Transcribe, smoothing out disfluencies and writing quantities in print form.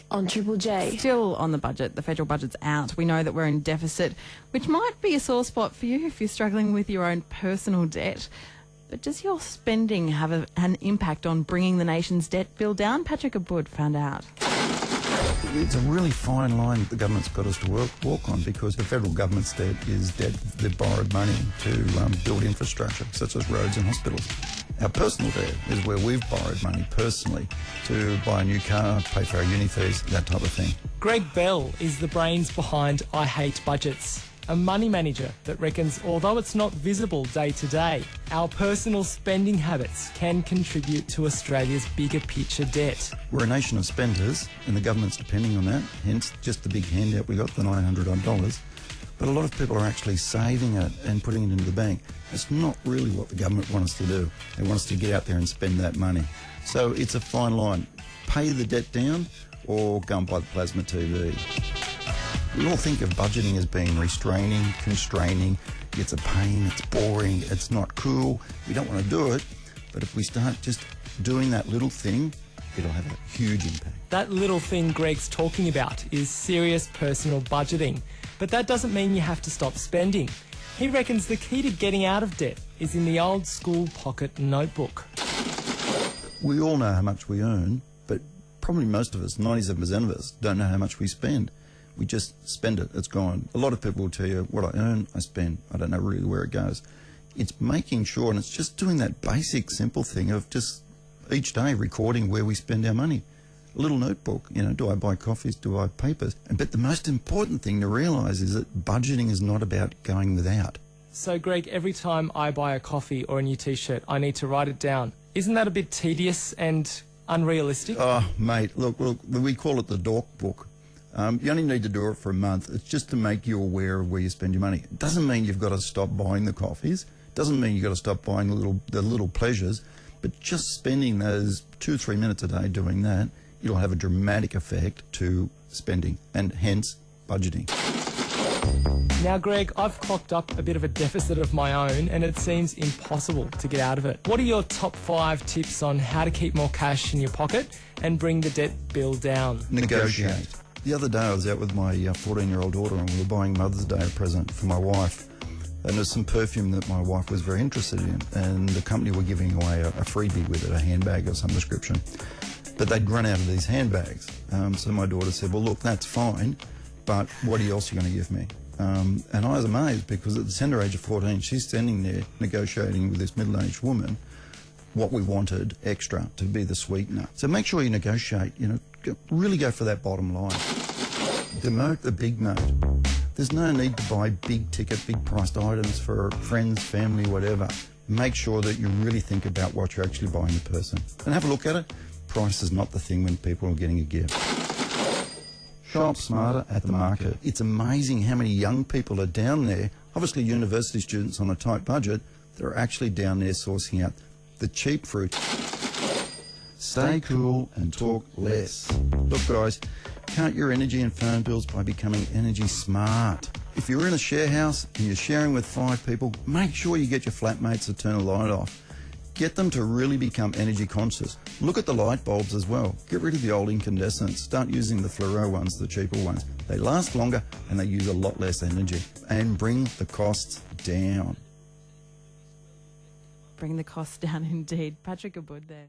on Triple J. Still on the budget, the federal budget's out. We know that we're in deficit, which might be a sore spot for you if you're struggling with your own personal debt. But does your spending have an impact on bringing the nation's debt bill down? Patrick Abud found out. It's a really fine line that the government's got us to walk on, because the federal government's debt is debt that borrowed money to build infrastructure, such as roads and hospitals. Our personal debt is where we've borrowed money personally to buy a new car, pay for our uni fees, that type of thing. Greg Bell is the brains behind I Hate Budgets, a money manager that reckons although it's not visible day to day, our personal spending habits can contribute to Australia's bigger picture debt. We're a nation of spenders, and the government's depending on that, hence just the big handout we got, the $900 odd. But a lot of people are actually saving it and putting it into the bank. It's not really what the government want us to do. They want us to get out there and spend that money. So it's a fine line. Pay the debt down or go and buy the plasma TV. We all think of budgeting as being restraining, constraining. It's a pain, it's boring, it's not cool. We don't want to do it. But if we start just doing that little thing, it'll have a huge impact. That little thing Greg's talking about is serious personal budgeting. But that doesn't mean you have to stop spending. He reckons the key to getting out of debt is in the old school pocket notebook. We all know how much we earn, but probably most of us, 97% of us, don't know how much we spend. We just spend it, it's gone. A lot of people will tell you, what I earn, I spend. I don't know really where it goes. It's making sure, and it's just doing that basic, simple thing of just each day recording where we spend our money. A little notebook, do I buy coffees, do I buy papers? But the most important thing to realise is that budgeting is not about going without. So Greg, every time I buy a coffee or a new t-shirt, I need to write it down. Isn't that a bit tedious and unrealistic? Oh, mate, look, we call it the dork book. You only need to do it for a month. It's just to make you aware of where you spend your money. It doesn't mean you've got to stop buying the coffees. It doesn't mean you've got to stop buying the little pleasures. But just spending those 2-3 minutes a day doing that, it'll have a dramatic effect to spending and hence budgeting. Now, Greg, I've clocked up a bit of a deficit of my own and it seems impossible to get out of it. What are your top 5 tips on how to keep more cash in your pocket and bring the debt bill down? Negotiate. The other day I was out with my 14-year-old daughter and we were buying Mother's Day a present for my wife. And there's some perfume that my wife was very interested in, and the company were giving away a freebie with it, a handbag of some description. But they'd run out of these handbags. So my daughter said, well, look, that's fine, but what else are you going to give me? And I was amazed, because at the tender age of 14, she's standing there negotiating with this middle-aged woman what we wanted extra to be the sweetener. So make sure you negotiate, really go for that bottom line. Demote the big note. There's no need to buy big ticket, big priced items for friends, family, whatever. Make sure that you really think about what you're actually buying the person. And have a look at it. Price is not the thing when people are getting a gift. Shop smarter at the market. It's amazing how many young people are down there, obviously university students on a tight budget, that are actually down there sourcing out the cheap fruit. Stay cool and talk less. Look, guys, count your energy and phone bills by becoming energy smart. If you're in a share house and you're sharing with 5 people, make sure you get your flatmates to turn the light off. Get them to really become energy conscious. Look at the light bulbs as well. Get rid of the old incandescents. Start using the fluoro ones, the cheaper ones. They last longer and they use a lot less energy. And bring the costs down. Bring the costs down indeed. Patrick Abud there.